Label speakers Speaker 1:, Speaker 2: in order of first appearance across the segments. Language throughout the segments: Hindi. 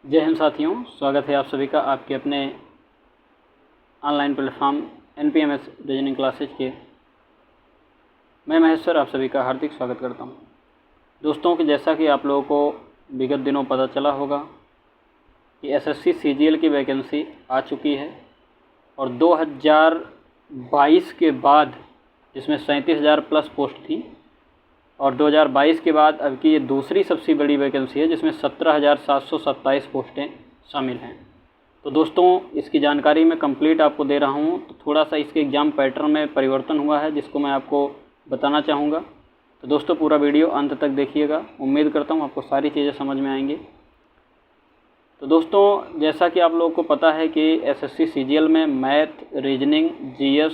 Speaker 1: जय हिंद साथियों, स्वागत है आप सभी का आपके अपने online platform NPMS reasoning classes के। मैं महेश्वर आप सभी का हार्दिक स्वागत करता हूं। दोस्तों कि जैसा कि आप लोगों को विगत दिनों पता चला होगा कि SSC CGL की वैकेंसी आ चुकी है और 2022 के बाद जिसमें 37,000 प्लस पोस्ट थी और 2022 के बाद अब की ये दूसरी सबसे बड़ी वैकेंसी है जिसमें 17,727 पोस्टें शामिल हैं। तो दोस्तों इसकी जानकारी मैं कंप्लीट आपको दे रहा हूँ। तो थोड़ा सा इसके एग्ज़ाम पैटर्न में परिवर्तन हुआ है जिसको मैं आपको बताना चाहूँगा। तो दोस्तों पूरा वीडियो अंत तक देखिएगा, उम्मीद करता हूँ आपको सारी चीज़ें समझ में आएंगी। तो दोस्तों जैसा कि आप लोगों को पता है कि SSC CGL में मैथ, रीजनिंग, GS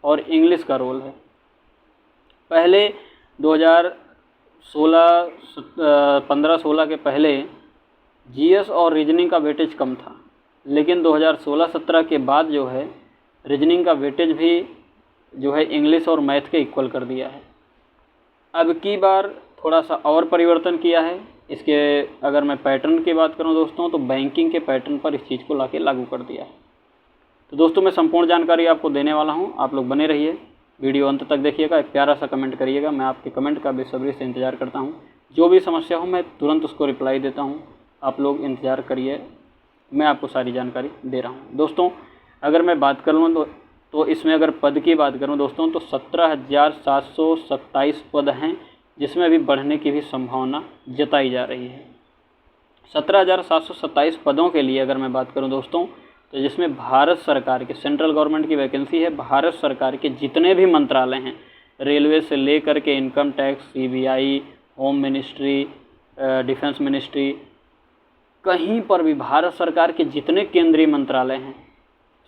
Speaker 1: और इंग्लिश का रोल है। पहले 2015-16 के पहले GS और रीजनिंग का वेटेज कम था, लेकिन 2016-17 के बाद जो है रीजनिंग का वेटेज भी जो है इंग्लिश और मैथ के इक्वल कर दिया है। अब की बार थोड़ा सा और परिवर्तन किया है। इसके अगर मैं पैटर्न की बात करूं दोस्तों तो बैंकिंग के पैटर्न पर इस चीज़ को लाके लागू कर दिया है। तो दोस्तों मैं संपूर्ण जानकारी आपको देने वाला हूं, आप लोग बने रहिए, वीडियो अंत तक देखिएगा, एक प्यारा सा कमेंट करिएगा। मैं आपके कमेंट का बेसब्री से इंतज़ार करता हूं। जो भी समस्या हो मैं तुरंत उसको रिप्लाई देता हूं, आप लोग इंतज़ार करिए, मैं आपको सारी जानकारी दे रहा हूं। दोस्तों अगर मैं बात कर लूँ तो इसमें अगर पद की बात करूँ दोस्तों तो 17,727 पद हैं जिसमें अभी बढ़ने की भी संभावना जताई जा रही है। 17,727 पदों के लिए अगर मैं बात करूं दोस्तों तो जिसमें भारत सरकार के सेंट्रल गवर्नमेंट की वैकेंसी है। भारत सरकार के जितने भी मंत्रालय हैं, रेलवे से लेकर के income tax, CBI, home ministry, defence ministry, कहीं पर भी भारत सरकार के जितने केंद्रीय मंत्रालय हैं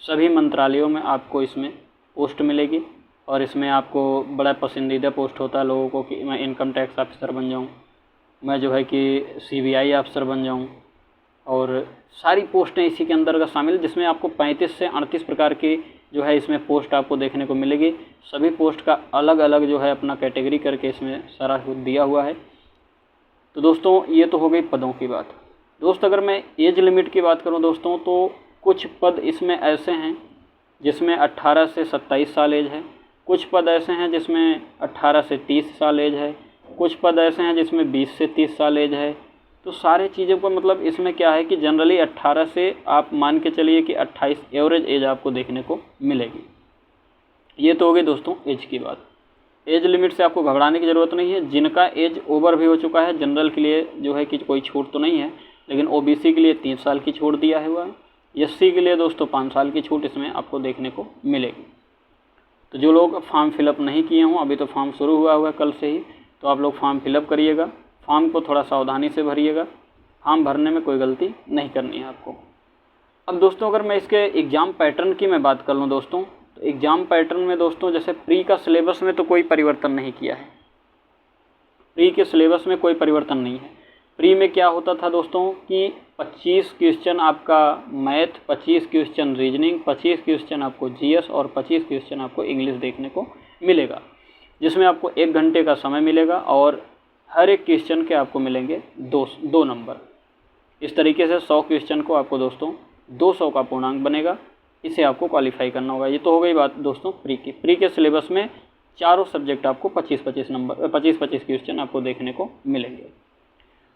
Speaker 1: सभी मंत्रालयों में आपको इसमें पोस्ट मिलेगी। और इसमें आपको बड़ा पसंदीदा पोस्ट होता है लोगों को कि मैं इनकम टैक्स ऑफिसर बन जाऊं, मैं जो है कि CBI ऑफिसर बन जाऊं, और सारी पोस्टें इसी के अंतर्गत शामिल, जिसमें आपको 35 से 38 प्रकार की जो है इसमें पोस्ट आपको देखने को मिलेगी। सभी पोस्ट का अलग अलग जो है अपना कैटेगरी करके इसमें सारा दिया हुआ है। तो दोस्तों ये तो हो गई पदों की बात। दोस्त अगर मैं एज लिमिट की बात करूँ दोस्तों तो कुछ पद इसमें ऐसे हैं जिसमें 18 से 27 साल एज है, कुछ पद ऐसे हैं जिसमें 18 से 30 साल एज है, कुछ पद ऐसे हैं जिसमें 20 से 30 साल एज है। तो सारे चीज़ों को मतलब इसमें क्या है कि जनरली 18 से आप मान के चलिए कि 28 एवरेज एज आपको देखने को मिलेगी। ये तो हो गई दोस्तों एज की बात। एज लिमिट से आपको घबराने की ज़रूरत नहीं है। जिनका एज ओवर भी हो चुका है जनरल के लिए जो है कि कोई छूट तो नहीं है, लेकिन OBC के लिए 3 साल की छूट दिया हुआ है। SC के लिए दोस्तों 5 साल की छूट इसमें आपको देखने को मिलेगी। तो जो लोग फॉर्म फिलअप नहीं किए हों, अभी तो फॉर्म शुरू हुआ है कल से ही, तो आप लोग फॉर्म फिलअप करिएगा। फॉर्म को थोड़ा सावधानी से भरिएगा, फॉर्म भरने में कोई गलती नहीं करनी है आपको। अब दोस्तों अगर मैं इसके एग्ज़ाम पैटर्न की मैं बात कर लूँ दोस्तों तो एग्ज़ाम पैटर्न में दोस्तों जैसे प्री का सिलेबस में तो कोई परिवर्तन नहीं किया है। प्री के सिलेबस में कोई परिवर्तन नहीं है। प्री में क्या होता था दोस्तों कि 25 क्वेश्चन आपका मैथ, 25 क्वेश्चन रीजनिंग, 25 क्वेश्चन आपको GS और 25 क्वेश्चन आपको इंग्लिश देखने को मिलेगा, जिसमें आपको 1 घंटे का समय मिलेगा और हर एक क्वेश्चन के आपको मिलेंगे 2 नंबर। इस तरीके से 100 क्वेश्चन को आपको दोस्तों 200 का पूर्णांक बनेगा, इसे आपको क्वालिफाई करना होगा। ये तो हो गई बात दोस्तों प्री की। प्री के सिलेबस में चारों सब्जेक्ट आपको 25-25 क्वेश्चन आपको देखने को मिलेंगे।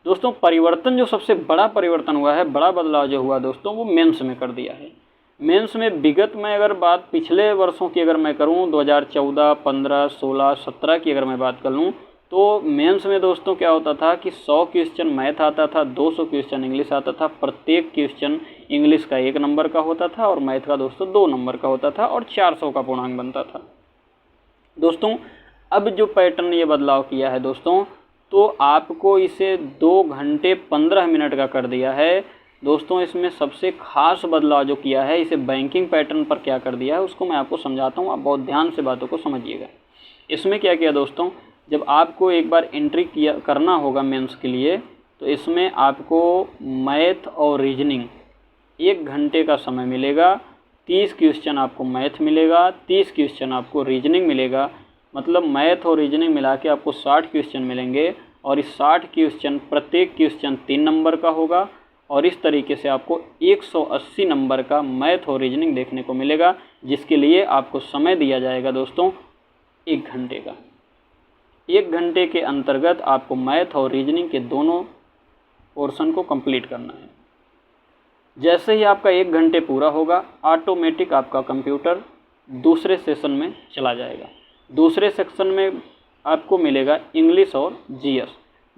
Speaker 1: दोस्तों परिवर्तन जो सबसे बड़ा परिवर्तन हुआ है, बड़ा बदलाव जो हुआ दोस्तों, वो मेंस में कर दिया है। मेंस में विगत में अगर बात पिछले वर्षों की अगर मैं करूं 2014, 15, 16, 17 की अगर मैं बात कर लूँ तो मेंस में दोस्तों क्या होता था कि 100 क्वेश्चन मैथ आता था, 200 क्वेश्चन इंग्लिश आता था। प्रत्येक क्वेश्चन इंग्लिश का 1 नंबर का होता था और मैथ का दोस्तों 2 नंबर का होता था और 400 का पूर्णांक बनता था। दोस्तों अब जो पैटर्न ये बदलाव किया है दोस्तों, तो आपको इसे 2 घंटे 15 मिनट का कर दिया है। दोस्तों इसमें सबसे खास बदलाव जो किया है, इसे बैंकिंग पैटर्न पर क्या कर दिया है उसको मैं आपको समझाता हूँ, आप बहुत ध्यान से बातों को समझिएगा। इसमें क्या किया दोस्तों, जब आपको एक बार एंट्री करना होगा मेंस के लिए, तो इसमें आपको मैथ और रीजनिंग 1 घंटे का समय मिलेगा। 30 क्वेश्चन आपको मैथ मिलेगा, 30 क्वेश्चन आपको रीजनिंग मिलेगा। मतलब मैथ और रीजनिंग मिला के आपको 60 क्वेश्चन मिलेंगे और इस 60 क्वेश्चन प्रत्येक क्वेश्चन 3 नंबर का होगा और इस तरीके से आपको 180 नंबर का मैथ और रीजनिंग देखने को मिलेगा, जिसके लिए आपको समय दिया जाएगा दोस्तों 1 घंटे का। 1 घंटे के अंतर्गत आपको मैथ और रीजनिंग के दोनों पोर्शन को कंप्लीट करना है। जैसे ही आपका 1 घंटे पूरा होगा, ऑटोमेटिक आपका कंप्यूटर दूसरे सेशन में चला जाएगा। दूसरे सेक्शन में आपको मिलेगा इंग्लिश और जीएस।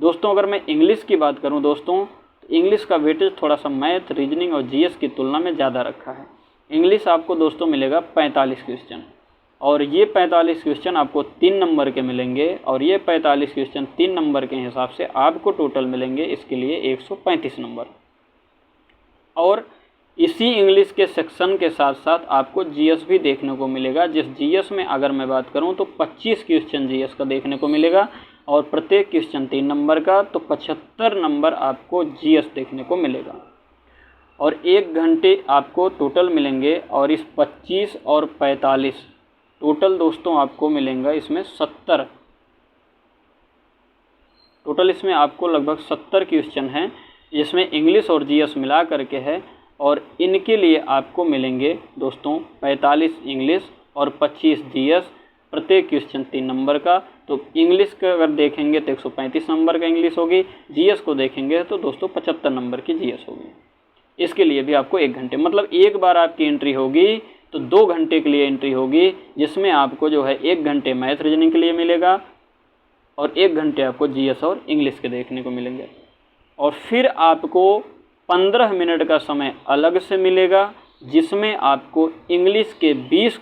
Speaker 1: दोस्तों अगर मैं इंग्लिश की बात करूं दोस्तों, तो इंग्लिश का वेटेज थोड़ा सा मैथ, रीजनिंग और जीएस की तुलना में ज़्यादा रखा है। इंग्लिश आपको दोस्तों मिलेगा 45 क्वेश्चन, और ये 45 क्वेश्चन आपको 3 नंबर के मिलेंगे, और ये 45 क्वेश्चन 3 नंबर के हिसाब से आपको टोटल मिलेंगे इसके लिए 135 नंबर। और इसी इंग्लिश के सेक्शन के साथ साथ आपको जीएस भी देखने को मिलेगा, जिस जीएस में अगर मैं बात करूं तो 25 क्वेश्चन जीएस का देखने को मिलेगा, और प्रत्येक क्वेश्चन 3 नंबर का, तो 75 नंबर आपको जीएस देखने को मिलेगा। और 1 घंटे आपको टोटल मिलेंगे, और इस 25 और 45 टोटल दोस्तों आपको मिलेंगे इसमें 70, टोटल इसमें आपको लगभग 70 क्वेश्चन हैं, जिसमें इंग्लिश और जीएस मिला करके है। और इनके लिए आपको मिलेंगे दोस्तों 45 इंग्लिश और 25 जीएस, प्रत्येक क्वेश्चन 3 नंबर का। तो इंग्लिश का अगर देखेंगे तो 135 नंबर का इंग्लिश होगी, जीएस को देखेंगे तो दोस्तों 75 नंबर की जीएस होगी। इसके लिए भी आपको 1 घंटे, मतलब एक बार आपकी एंट्री होगी तो 2 घंटे के लिए एंट्री होगी, जिसमें आपको जो है 1 घंटे मैथ रीजनिंग के लिए मिलेगा, और 1 घंटे आपको जीएस और इंग्लिश के देखने को मिलेंगे। और फिर आपको 15 मिनट का समय अलग से मिलेगा, जिसमें आपको इंग्लिश के 20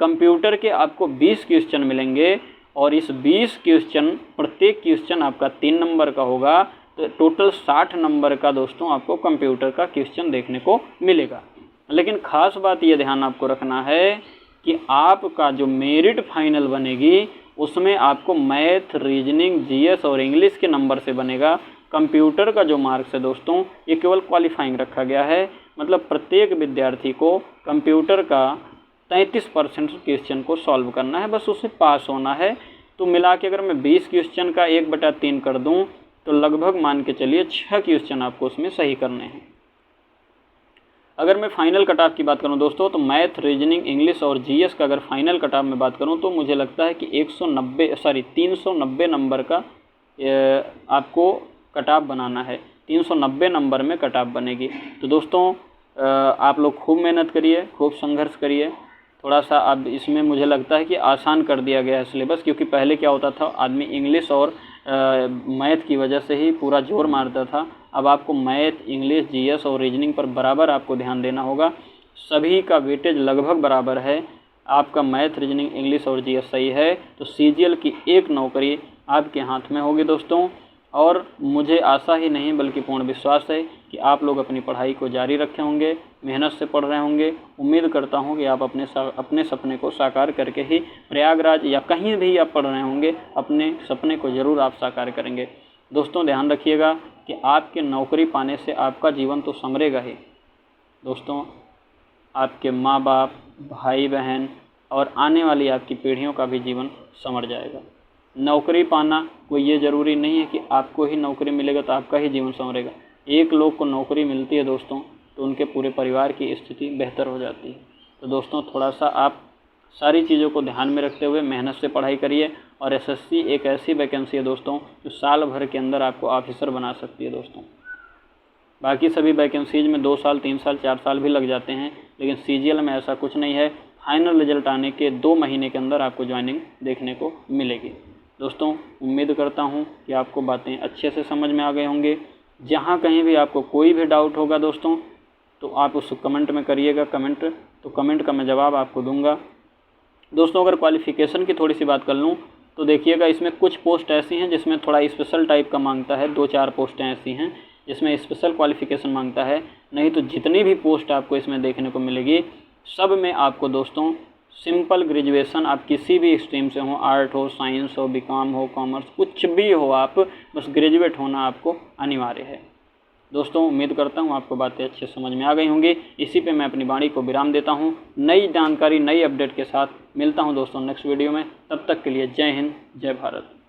Speaker 1: कंप्यूटर के आपको 20 क्वेश्चन मिलेंगे, और इस 20 क्वेश्चन प्रत्येक क्वेश्चन आपका 3 नंबर का होगा, तो टोटल 60 नंबर का दोस्तों आपको कंप्यूटर का क्वेश्चन देखने को मिलेगा। लेकिन ख़ास बात ये ध्यान आपको रखना है कि आपका जो मेरिट फाइनल बनेगी उसमें आपको मैथ, रीजनिंग, जीएस और इंग्लिश के नंबर से बनेगा। कंप्यूटर का जो मार्क्स है दोस्तों ये केवल क्वालिफाइंग रखा गया है, मतलब प्रत्येक विद्यार्थी को कंप्यूटर का 33% क्वेश्चन को सॉल्व करना है, बस उससे पास होना है। तो मिला के अगर मैं 20 क्वेश्चन का 1/3 कर दूं तो लगभग मान के चलिए 6 क्वेश्चन आपको उसमें सही करने हैं। अगर मैं फाइनल कट ऑफ की बात करूं दोस्तों, तो मैथ, रीजनिंग, इंग्लिश और जीएस का अगर फाइनल कट ऑफ में बात करूं तो मुझे लगता है कि 390 नंबर का आपको कट ऑफ बनाना है। 390 नंबर में कट ऑफ बनेगी। तो दोस्तों आप लोग खूब मेहनत करिए, खूब संघर्ष करिए। थोड़ा सा अब इसमें मुझे लगता है कि आसान कर दिया गया है सिलेबस, क्योंकि पहले क्या होता था, आदमी इंग्लिश और मैथ की वजह से ही पूरा जोर मारता था। अब आपको मैथ, इंग्लिश, जीएस और रीजनिंग पर बराबर आपको ध्यान देना होगा। सभी का वेटेज लगभग बराबर है। आपका मैथ, रीजनिंग, इंग्लिश और जीएस सही है तो सीजीएल की एक नौकरी आपके हाथ में होगी दोस्तों। और मुझे आशा ही नहीं बल्कि पूर्ण विश्वास है कि आप लोग अपनी पढ़ाई को जारी रखे होंगे, मेहनत से पढ़ रहे होंगे। उम्मीद करता हूं कि आप अपने सपने को साकार करके ही प्रयागराज या कहीं भी आप पढ़ रहे होंगे, अपने सपने को ज़रूर आप साकार करेंगे। दोस्तों ध्यान रखिएगा कि आपके नौकरी पाने से आपका जीवन तो संवरेगा ही दोस्तों, आपके माँ बाप, भाई बहन और आने वाली आपकी पीढ़ियों का भी जीवन संवर जाएगा। नौकरी पाना कोई ये ज़रूरी नहीं है कि आपको ही नौकरी मिलेगा तो आपका ही जीवन संवरेगा। एक लोग को नौकरी मिलती है दोस्तों तो उनके पूरे परिवार की स्थिति बेहतर हो जाती है। तो दोस्तों थोड़ा सा आप सारी चीज़ों को ध्यान में रखते हुए मेहनत से पढ़ाई करिए। और एसएससी एक ऐसी वैकेंसी है दोस्तों जो साल भर के अंदर आपको ऑफिसर बना सकती है दोस्तों। बाकी सभी वैकेंसीज में 2 साल, 3 साल, 4 साल भी लग जाते हैं, लेकिन सीजीएल में ऐसा कुछ नहीं है। फाइनल रिजल्ट आने के 2 महीने के अंदर आपको ज्वाइनिंग देखने को मिलेगी। दोस्तों उम्मीद करता हूं कि आपको बातें अच्छे से समझ में आ गए होंगे। जहां कहीं भी आपको कोई भी डाउट होगा दोस्तों तो आप उस कमेंट में करिएगा, कमेंट का मैं जवाब आपको दूंगा। दोस्तों अगर क्वालिफ़िकेशन की थोड़ी सी बात कर लूँ तो देखिएगा, इसमें कुछ पोस्ट ऐसी हैं जिसमें थोड़ा स्पेशल टाइप का मांगता है। 2-4 पोस्टें ऐसी हैं जिसमें स्पेशल क्वालिफ़िकेशन मांगता है, नहीं तो जितनी भी पोस्ट आपको इसमें देखने को मिलेगी सब में आपको दोस्तों सिंपल ग्रेजुएशन, आप किसी भी स्ट्रीम से हो, आर्ट हो, साइंस हो, बीकॉम हो, कॉमर्स, कुछ भी हो, आप बस ग्रेजुएट होना आपको अनिवार्य है। दोस्तों उम्मीद करता हूँ आपको बातें अच्छे समझ में आ गई होंगी। इसी पे मैं अपनी वाणी को विराम देता हूँ। नई जानकारी, नई अपडेट के साथ मिलता हूँ दोस्तों नेक्स्ट वीडियो में। तब तक के लिए जय हिंद, जय भारत।